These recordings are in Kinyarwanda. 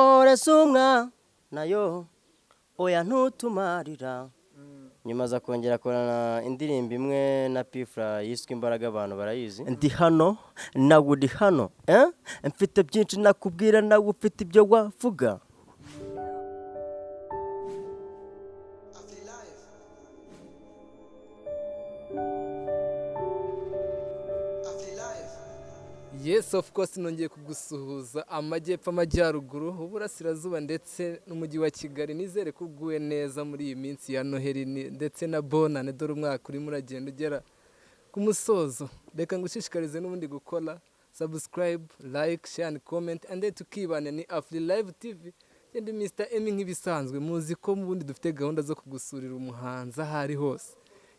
Mporez nayo oya ntutumarira nyuma za kongera korana indirimbo imwe na P-Fra yiswe imbaraga abantu barayizi ndi hano nawe uri hano mfite byinshi nakubwira nawe ufite ibyo wavuga Yes, of course nongeye kugusuhuza amajyepfo amajyaruguru uburasirazuba ndetse n'umujyi wa Kigali nizere ko uguwe neza muri iyi minsi ya Noheli ndetse na bonane dore umwaka urimo uragenda ugera ku musozo reka ngushishikarize n'ubundi gukora subscribe like share and comment and then tukibane ni Afri Live TV ndi Mr Emmy nk'ibisanzwe muzi ko mu bundi dufite gahunda zo kugusurira umuhanzi ahari hose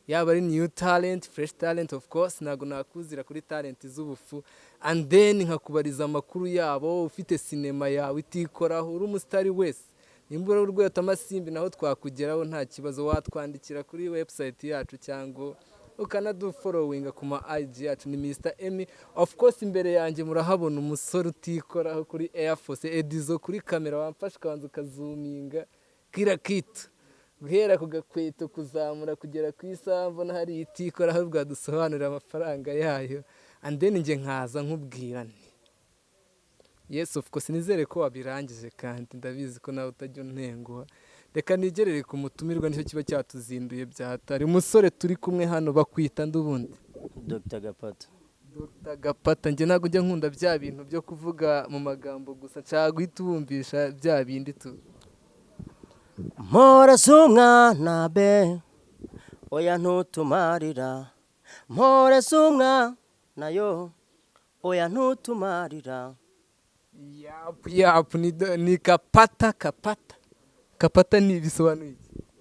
yaba ari new talent fresh talent of course nago nakuzira kuri talent z'ubufu and then nkakubariza amakuru yabo ufite cinema yawe itikoraho uri umusitari wese nimbura urwego tamasimbi naho twakugeraho nta kibazo watwandikira kuri website yacu cyangwa ukanadu following ku ma IG yacu ni Mr Emmy of course imbere yanjye murahabona umusore utikoraho kuri Air Force Edizo kuri kamera wamfasha kanzu kazuminga kira kitu guhera ku gakweto kuzamura kugera ku isambu na hari itikora aho bwadusobanurira amafaranga yayo and then nje nkaza nkubwira nti yes of course nizere ko wabirangije kandi ndabizi ko nawe utajya untenguha reka nigerere ku mutumirwa nicyo kiba cyatuzinduye byatari umusore turi kumwe hano bakwita ndubundi Dr. Gapata Gapata nje nago njya nkunda bya bintu byo kuvuga mu magambo gusa nshaka guhita ubumvisha bya bindi tu Mporez be oya ntutumarira Mporez nayo oya ntutumarira Yap ni Gapata ni bisobanuye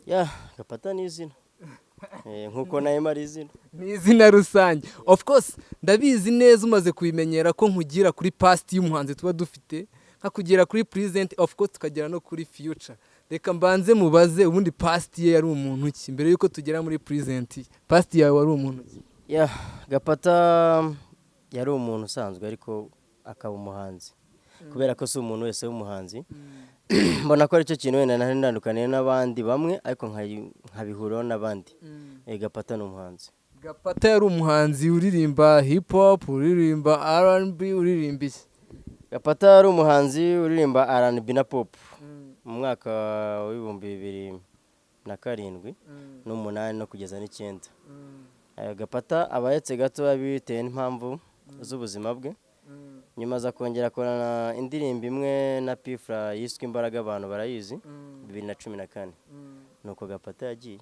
ya Gapata ni izina nkuko nayo mari izina ni izina rusange of course ndabizi neza umaze kubimenyera ko nkugira kuri past y'umuhanzi tuba dufite nkakugera kuri present of course tukagera no kuri future reka mbanze mubaze ubundi past ye yari umuntu ki mbere yuko tugera muri present past yawe wari umuntu ki ya Gapata yari umuntu usanzwe ariko akaba umuhanzi kubera ko si umuntu wese w'umuhanzi mbona ko aricyo kintu wenda nari ndandukaniye n'abandi bamwe ariko nkabihuraho n'abandi Gapata ni umuhanzi Gapata yari umuhanzi uririmba hip hop uririmba R&B uririmba iki Gapata yari umuhanzi uririmba R&B na pop mu mwaka wa 2007 n'8 no kugeza n'9 Gapata abayetse gato bitewe n'impamvu z'ubuzima bwe nyuma za kongera korana indirimbo imwe na P-Fra yiswe imbaraga abantu barayizi 2014 nuko Gapata yagiye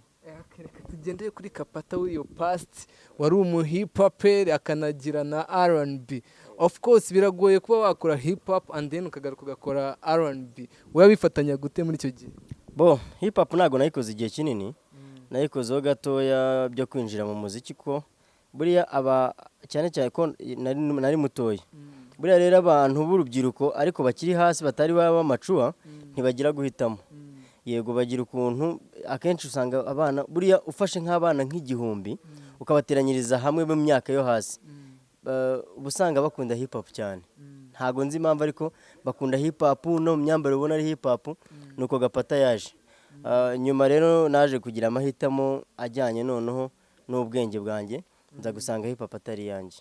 tugendeye kuri Gapata w'iyo past wari umu hip hopper akanagira na R&B of course biragoye kuba wakora hip hop and then ukagaruka ugakora R&B wowe bifatanya gute muri icyo gihe hip hop ntago nayikoze igihe kinini nayikozeho gatoya byo kwinjira mu muziki ko buriya aba cyane cyane ko nari mutoya buriya rero abantu b'urubyiruko ariko bakiri hasi batari baba amacuwa ntibagira guhitamo yego bagira ukuntu akenshi usanga abana buriya ufashe nk'abana nk'igihumbi ukabateranyiriza hamwe mu myaka yo hasi ubusanga bakunda hip hop cyane ntago nzi impamvu ariko bakunda hip hop no mu myambaro ubona ari hip hop nuko Gapata yaje nyuma rero naje kugira amahitamo ajyanye noneho n'ubwenge bwanjye nza gusanga hip hop atari yanjye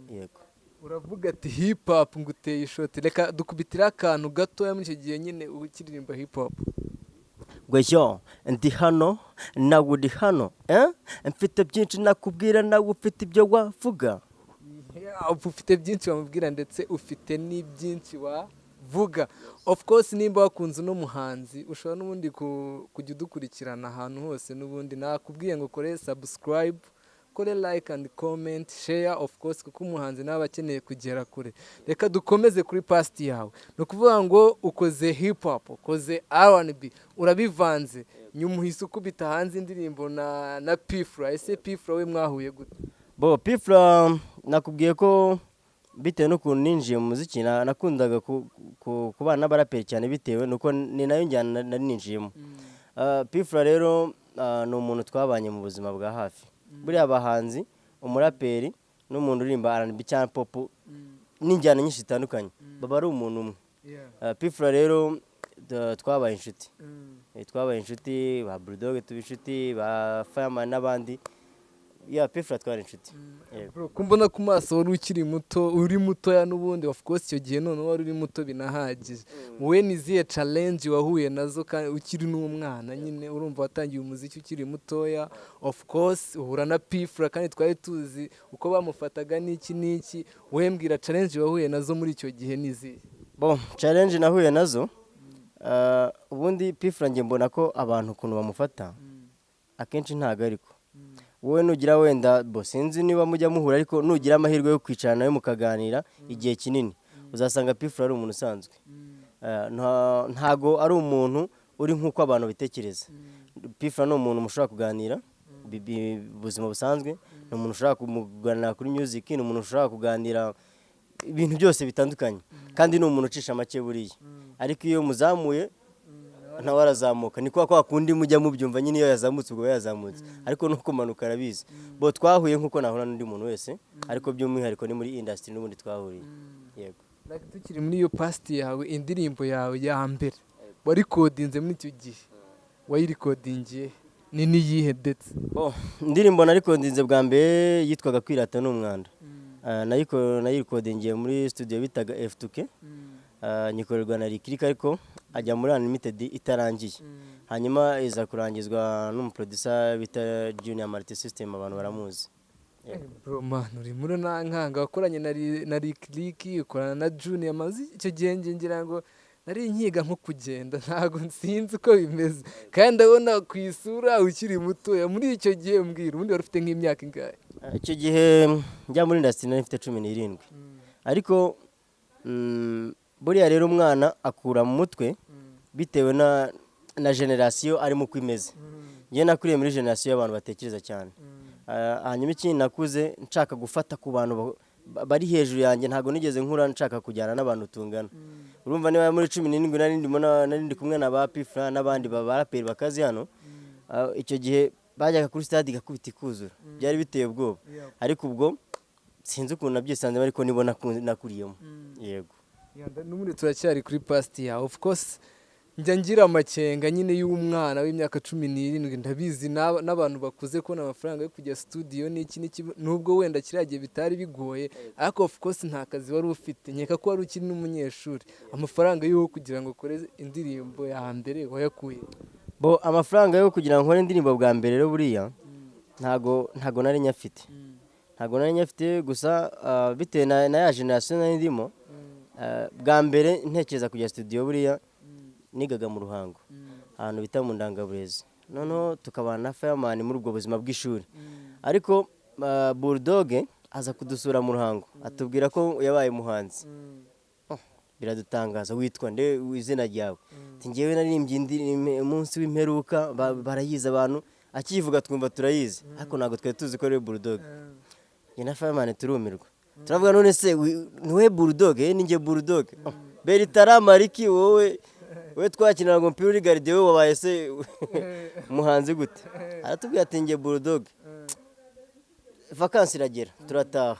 yego uravuga ati hip hop nguteye ishoti reka dukubitira akantu gatoya muri icyo gihe nyine ukiririmba hip hop Gweshyo ndi hano nawe uri hano mfite byinshi nakubwira nawe ufite ibyo wavuga ufite byinshi wamubwira ndetse ufite n'ibyinshi wavuga of course nimba wakunze uno muhanzi ushobora n'ubundi kujya udukurikirana ahantu hose n'ubundi nakubwiye ngo kore subscribe kore like and comment share of course kuko umuhanzi nawe akeneye kugera kure reka dukomeze kuri past yawe no kuvuga ngo ukoze hip hop ukoze R&B urabivanze nyuma uhise ukubita hanze indirimbo na P-Fra ese P-Fra we mwahuye gute P-Fra nakubwiye ko bitewe n'ukuntu ninjiye mu muziki nakundaga kubana n'abaraperi cyane bitewe nuko ni nayo njyana nari ninjiyemo P-Fra rero ni umuntu twabanye mu buzima bwa hafi buriya abahanzi umuraperi n'umuntu uririmba R&B cyangwa pop n'injyana nyinshi zitandukanye baba ari umuntu umwe P-Fra rero twabaye inshuti twabaye inshuti ba Bulldog tuba inshuti ba Fireman n'abandi P-Fra twari inshuti kumbona ku maso wari ukiri muto uri mutoya n'ubundi of course icyo gihe none wari uri muto binahagije wowe niziye challenge wahuye nazo kandi ukiri n'umwana nyine urumva watangiye umuziki ukiri mutoya of course uhura na P-Fra kandi twari tuzi uko bamufataga n'iki wembwira challenge wahuye nazo muri icyo gihe niziye challenge nahuye nazo ubundi P-Fra nge mbona ko abantu ukuntu bamufata akenshi ntago ariko wowe nugira wenda sinzi niba mujya muhura ariko nugira amahirwe yo kwicara nawe mukaganira igihe kinini uzasanga P-Fra ari umuntu usanzwe ntago ari umuntu uri nk'uko abantu bitekereza P-Fra ni umuntu mushobora kuganira ubuzima busanzwe ni umuntu ushobora kuganira kuri music ni umuntu ushobora kuganira ibintu byose bitandukanye kandi ni umuntu ucisha make buriya ariko iyo muzamuye nawe arazamuka ni kwa kundi mujya mubyumva nyine iyo yazamutse ubwo yazamutse ariko nuko kumanuka arabizi twahuye nk'uko nahura n'undi muntu wese ariko by'umwihariko ni muri industry n'ubundi twahuriye yego tukiri muri iyo past yawe indirimbo yawe ya mbere warikodinze muri icyo gihe wayirikodingiye ni niyihe ndetse indirimbo narikodinze bwa mbere yitwaga Kwirata n'umwanda nayirikodingiye muri studio bitaga F2K nyikorerwa na Kwereka ariko ajya muri Unlimited itarangiye hanyuma iza kurangizwa n'umuproducer bita Junior Multi System abantu baramuzi bro man uri muri nankanga wakoranye na Kwereka ukorana na Junior mazi icyo gihe ngira ngo nari nkiga nko kugenda ntago nsinzi uko bimeze kandi abona ku isura ukiri muto muri icyo gihe mbwira ubundi wari ufite nk'imyaka ingahe icyo gihe njya muri industry nari mfite 17 ariko buriya rero umwana akura mu mutwe bitewe na generation arimo kwimeze ngiye nakuriye muri generation y'abantu batekereza cyane hanyuma ikindi nakuze nshaka gufata ku bantu bari hejuru yanjye ntago nigeze nkura nshaka kujyana n'abantu tungana urumva niba muri 17 nari ndi kumwe na ba P-Fra n'abandi baraperi bakazi hano icyo gihe bajyaga kuri stade gakubita ikuzura byari biteye ubwoba ariko ubwo sinzi ukuntu nabyisanze ariko nibona nakuriyemo yego n'ubundi turacyari kuri past yawe of course njya ngira amakenga nyine y'umwana w'imyaka 17 ndabizi n'abantu bakuze kubona amafaranga yo kujya studio n'iki nubwo wenda kiragiye bitari bigoye ariko of course nta kazi wari ufite nkeka ko wari ukiri n'umunyeshuri amafaranga yo kugira ngo ukore indirimbo ya mbere wayakuye amafaranga yo kugira ngo nkore indirimbo bwa mbere rero buriya ntago nari nyafite gusa bitewe na ya generation nari ndimo bwa mbere ntekereza kujya studio buriya nigaga mu Ruhango ahantu bita mu Ndangaburezi noneho tukabana na Fireman muri ubwo buzima bw'ishuri ariko Bulldog aza kudusura mu Ruhango atubwira ko yabaye muhanzi biradutangaza witwa nde izina ryawe ngewe naririmbye umunsi w'imperuka barayiza abantu akivuga twumva turayizi ariko ntago twari tuzi ko ari Bulldog njye na Fireman turumirwa turavuga none se niwe Bulldog ninjye Bulldog Beritara Mariki wowe twakinira ngo mpira uri garde wowe wabaye se muhanzi gute aratubwira ati njye Bulldog vacances iragera turataha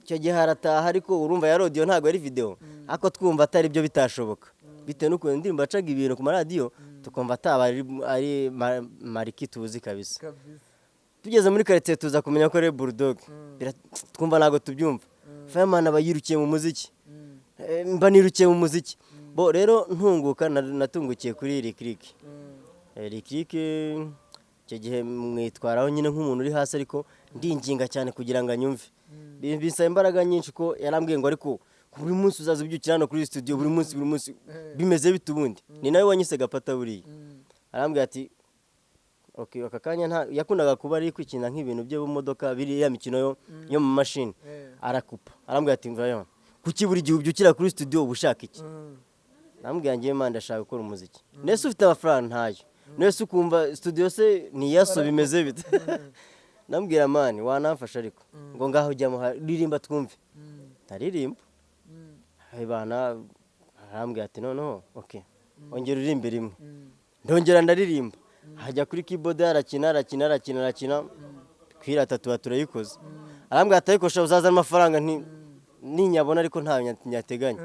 icyo gihe harataha ariko urumva ya radio ntago ari video ariko twumva atari byo bitashoboka bitewe n'uko indirimbo acaga ibintu ku radio tukumva ataba ari Mariki tuzi kabisa tugeze muri quartier tuza kumenya ko ari Bulldog twumva nago tubyumva Fireman abayirukiye mu muziki mba nirukiye mu muziki rero ntunguka natungukiye kuri Kwereka icyo gihe mwitwaraho nyine nk'umuntu uri hasi ariko ndinginga cyane kugira ngo anyumve bisaba imbaraga nyinshi ko yarambwiye ngo ariko buri munsi uzaza ubyukira hano kuri studio buri munsi bimeze bite ubundi ni nawe wanyise Gapata buriya arambwira ati okay aka kanya yakundaga kuba ari kwikina nk'ibintu byo mu modoka biri ya mikino yo mu machine arakupa arambwira ati mvayo kuki buri gihe ubyukira kuri studio ubushaka iki nambwira ngiye manda ndashaka gukora umuziki nese ufite amafaranga ntayo nese ukumva studio se ni yaso bimeze bite nambwira mani wanamfasha ariko ngo ngaho ujya ririmba twumve taririmba bana arambwira ati noneho okay ongera uririmbe rimwe ndongera ndaririmba hajya kuri keyboard arakina Kwirata tuba turayikoze arambwira ati ariko uzazana amafaranga ninyabona ariko nta nyateganya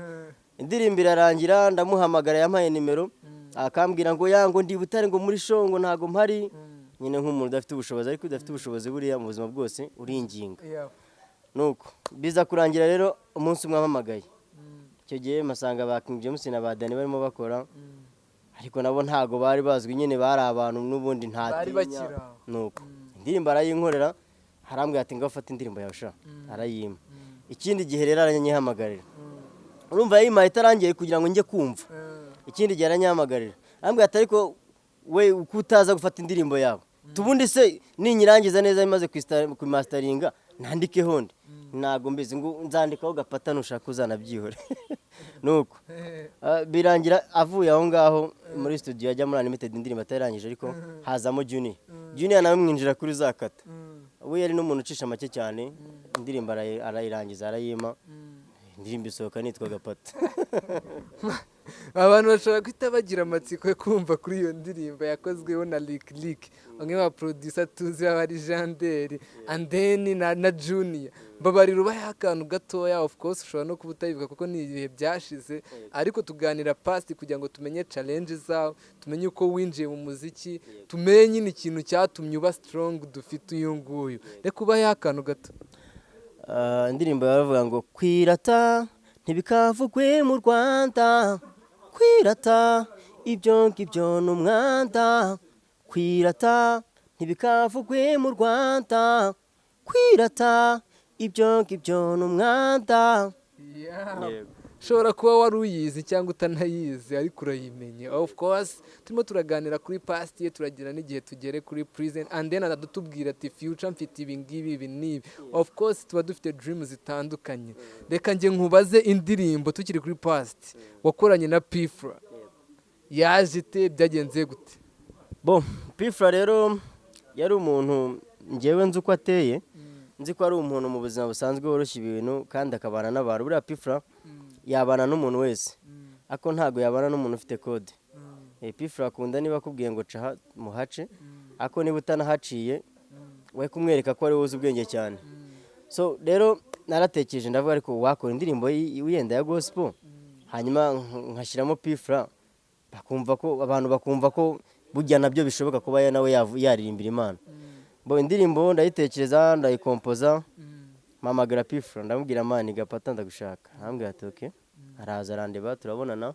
indirimbo irarangira ndamuhamagara yampaye nimero akambwira ngo yango ndi Butare ngo muri show ngo ntago mpari nyine nk'umuntu udafite ubushobozi ariko udafite ubushobozi buriya mu buzima bwose uringinga nuko biza kurangira rero umunsi umwe ampamagaye icyo gihe masanga ba King James na ba Dani barimo bakora ariko nabo ntago bari bazwi nyine bari abantu n'ubundi ntatinya nuko indirimbo arayinkorera harambwe ati ngafata indirimbo yawe sha arayima ikindi gihe rero aranyihamagarira urumva yayimaye itarangiye kugira ngo njye kumva ikindi gihe aranyihamagarira arambwe ati ariko we ukutaza gufata indirimbo yawe tubundi se ninyirangiza neza imaze ku masteringa nandike honde ntago mbizi ngo nzandikaho Gapata nushaka uzanabyihore nuko birangira avuye aho ngaho muri studio ajya muri Unlimited indirimbo atarangije ariko hazamo Junior nawe mwinjira kuri zakata we yari n'umuntu ucisha make cyane indirimbo arayirangiza arayima indirimbo isohoka nitwa Gapata abantu bashobora guhita bagira amatsiko yo kumva kuri iyo ndirimbo yakozweho na Lick bamwe ba producer tuzi bari Janderi and then na Junior mbabarira ubaye akantu gatoya of course ushobora no kuba utayivuga kuko ni ibihe byashize ariko tuganira past kugira ngo tumenye challenges zawe tumenye uko winjiye mu muziki tumenye n'ikintu cyatumye uba strong dufite uyu nguyu reka ubaye akantu gato indirimbo baravuga ngo kwirata ntibikavugwe mu Rwanda kwirata ibyo ngibyo n'umwanda kwirata ntibikavugwe mu Rwanda kwirata ibyo ngibyo n'umwanda ushobora kuba wari uyizi cyangwa utanayizi ariko urayimenye of course turimo turaganira kuri past ye turagira n'igihe tugere kuri present and then adutubwira ati future mfite ibi ngibi ibi n'ibi of course tuba dufite dreams zitandukanye reka nge nkubaze indirimbo tukiri kuri past wakoranye na P-Fra yaje ite byagenze gute bon P-Fra rero yari umuntu ngewe nzi uko ateye nzi ko ari umuntu mu buzima busanzwe woroshya ibintu kandi akabana n'abantu buriya P-Fra yabana n'umuntu wese ako ntago yabana n'umuntu ufite code P-Fra akunda niba akubwiye ngo ca muhace ako niba utanahaciye we kumwereka ko ari wowe uzi ubwenge cyane so rero naratekereje ndavuga ariko wakora indirimbo yenda ya gospel hanyuma nkashyiramo P-Fra abantu bakumva ko burya nabyo bishoboka kuba nawe yaririmbira Imana bo indirimbo ndayitekereza ndayikompoza mpamagara P-Fra ndamubwira mani Gapata ndagushaka arambwira ati okay araza arandeba turabonana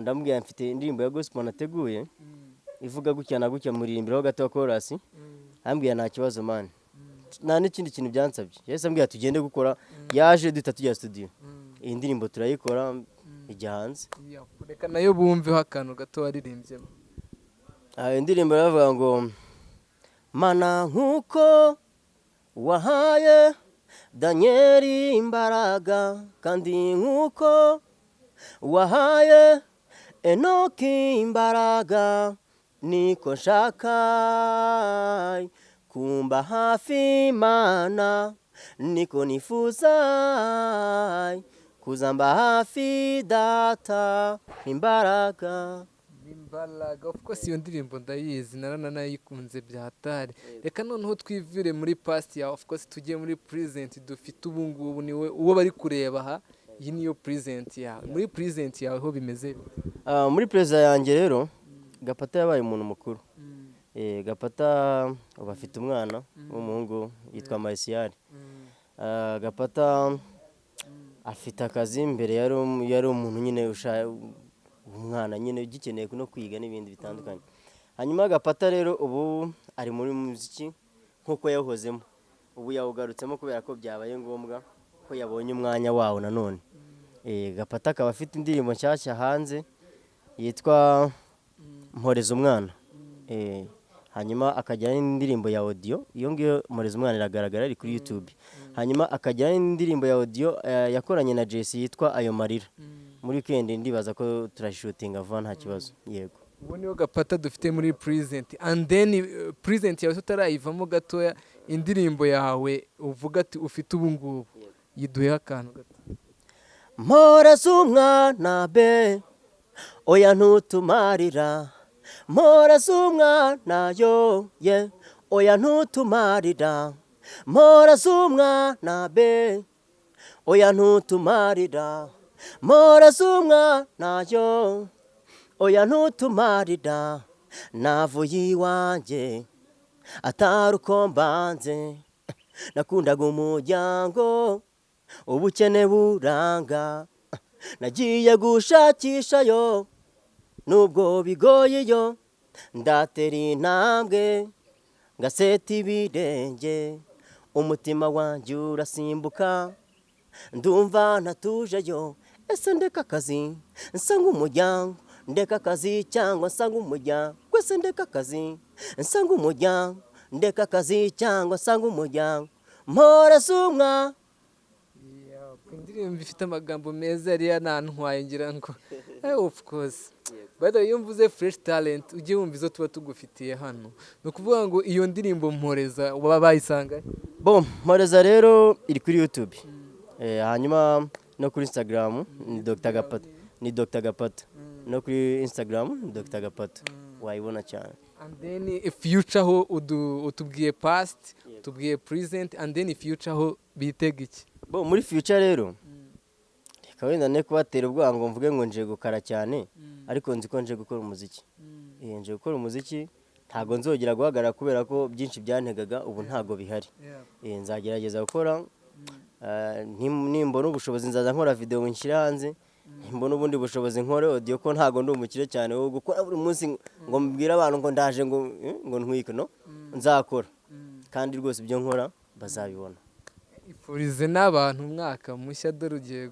ndamubwira mfite indirimbo ya gospel nateguye ivuga gutya na gutya muririmbiraho gato wa chorus arambwira nta kibazo mani nta n'ikindi kintu byansabye yese ambwira tugende gukora yaje duhita tujya studio iyi ndirimbo turayikora ijya hanze reka nayo bumveho akantu gato waririmbyemo indirimbo iravuga ngo mana nkuko wahaye Danieli imbaraga kandi nkuko wahaye Enoki imbaraga niko nshaka kumba hafi Imana niko nifuza kuzamba hafi data imbaraga of course iyo ndirimbo ndayizi naranayikunze byatari reka noneho twivire muri past ya of course tugiye muri present dufite ubu ngubu niwe uwo bari kureba aha iyi niyo present yawe muri present yawe ho bimeze muri present yanjye rero Gapata yabaye umuntu mukuru Gapata uba afite umwana w'umuhungu yitwa Marcial Gapata afite akazi mbere yari umuntu nyine umwana nyine ugikeneye no kwiga n'ibindi bitandukanye hanyuma Gapata rero ubu ari muri muziki nkuko yahozemo ubu yawugarutsemo kubera ko byabaye ngombwa ko yabonye umwanya wawo nanone Gapata akaba afite indirimbo nshyashya hanze yitwa Mporez umwana hanyuma akajyana n'indirimbo ya audio iyo ngiyo Mporez umwana iragaragara ari kuri YouTube hanyuma akajyana n'indirimbo ya audio yakoranye na Jesse yitwa ayo marira muri weekend ndibaza ko turashutinga vuba nta kibazo yego ubu niyo Gapata dufite muri present and then present yawe tutarayivamo gatoya indirimbo yawe uvuga ati ufite ubu ngubu yiduhe akantu gato Mporez umwana be oya ntutumarira Mporez umwana yo ye oya ntutumarira Mporez umwana be oya ntutumarira Mporez umwana yo oya ntutumarira navuye iwanjye atari uko mbanze nakundaga umuryango ubukene buranga nagiye gushakishayo nubwo bigoye yo ndatera intambwe ngaseta ibirenge umutima wanjye urasimbuka ndumva natujeyo ese ndeka akazi nsa nk'umuryango ndeka akazi cyangwa nsa nk'umuryango gwese ndeka akazi nsa nk'umuryango ndeka akazi cyangwa nsa nk'umuryango Mporez umwana indirimbo ifite amagambo meza yari yanantwaye ngira ngo of course by the way iyo mvuze fresh talent ujye wumva izo tuba tugufitiye hano ni ukuvuga ngo iyo ndirimbo Mporez baba bayisanga Mporez rero iri kuri YouTube hanyuma no kuri Instagram ni Dr Gapata no kuri Instagram ni Dr Gapata wayibona cyane. And then future ho utubwiye past utubwiye present and then future ho bitega iki muri future rero reka wenda ne kubatera ubwoba ngo mvuge ngo nje gukara cyane ariko nzi ko nje gukora umuziki nje gukora umuziki ntago nzogera guhagarara kubera ko byinshi byantegaga ubu ntago bihari nzagerageza gukora nimbona ubushobozi nzaza nkora video nshyira hanze mbona ubundi bushobozi nkore audio ko ntago ndi umukire cyane wo gukora buri munsi ngo mbwira abantu ngo ndaje ngo ntwike no nzakora kandi rwose ibyo nkora bazabibona. Ifurize n'abantu umwaka mushya dore ugiye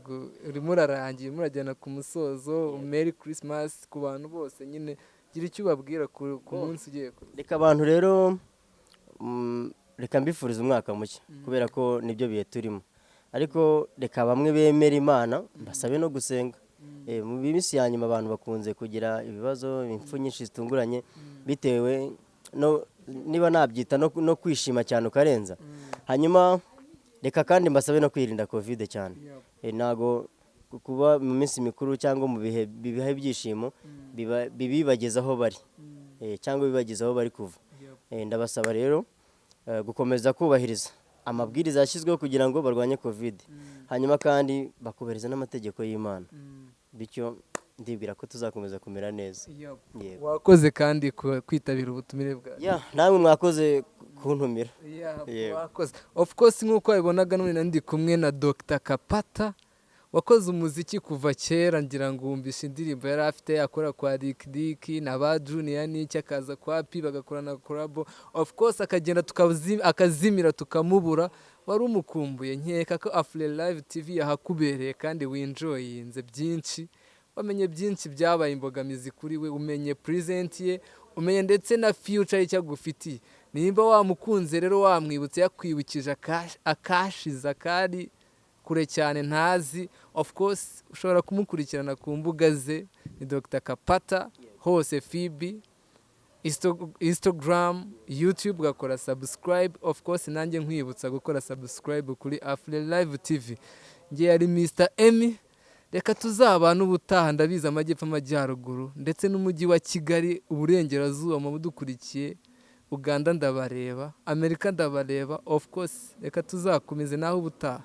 urimo urarangiye murajyana ku musozo Merry Christmas ku bantu bose nyine gira icyo ubabwira ku munsi ugiye reka abantu rero reka mbifuriza umwaka mushya kubera ko nibyo bihe turimo ariko reka bamwe bemera Imana basabe no gusenga mu bimisi yanyuma abantu bakunze kugira ibibazo impfu nyinshi zitunguranye bitewe no niba nabyita no kwishima cyane ukarenza hanyuma reka kandi mbasabe no kwirinda covid cyane nago kuba mu minsi mikuru cyangwa mu bihe byishimo bibibagezaho bari cyangwa bibagezaho bari kuva ndabasaba rero gukomeza kubahiriza amabwiriza yashyizweho kugira ngo barwanye covid hanyuma kandi bakubahiriza n'amategeko y'Imana bityo ndibwira ko tuzakomeza kumera neza. Wakoze kandi kwitabira ubutumire bwawe namwe mwakoze kuntumira. Wakoze of course nk'uko wabibonaga none ndi kumwe na Dr Gapata wakoze umuziki kuva kera ngira ngo wumvishe indirimbo yari afite akora kwa Dick na ba Junior n'icyo akaza kwa P bagakorana collab of course akagenda akazimira tukamubura wari umukumbuye nkeka ko Afle Live TV yahakubereye kandi winjoyinze byinshi wamenye byinshi byabaye imbogamizi kuri we umenye present ye umenye ndetse na future y'icyo agufitiye nimba wamukunze rero wamwibutse yakwibukije akashiza kari kure cyane ntazi of course ushobora kumukurikirana ku mbuga ze ni Dr Gapata hose Phoebe Instagram YouTube gakora subscribe of course nanjye nkwibutsa gukora subscribe kuri Afle Live TV ngiye ari Mr Emmy reka tuzabana ubutaha ndabiza amajyepfo amajyaruguru ndetse n'umujyi wa Kigali uburengerazuba mu budukurikiye Uganda ndabareba Amerika ndabareba of course reka tuzakomeze naho ubutaha.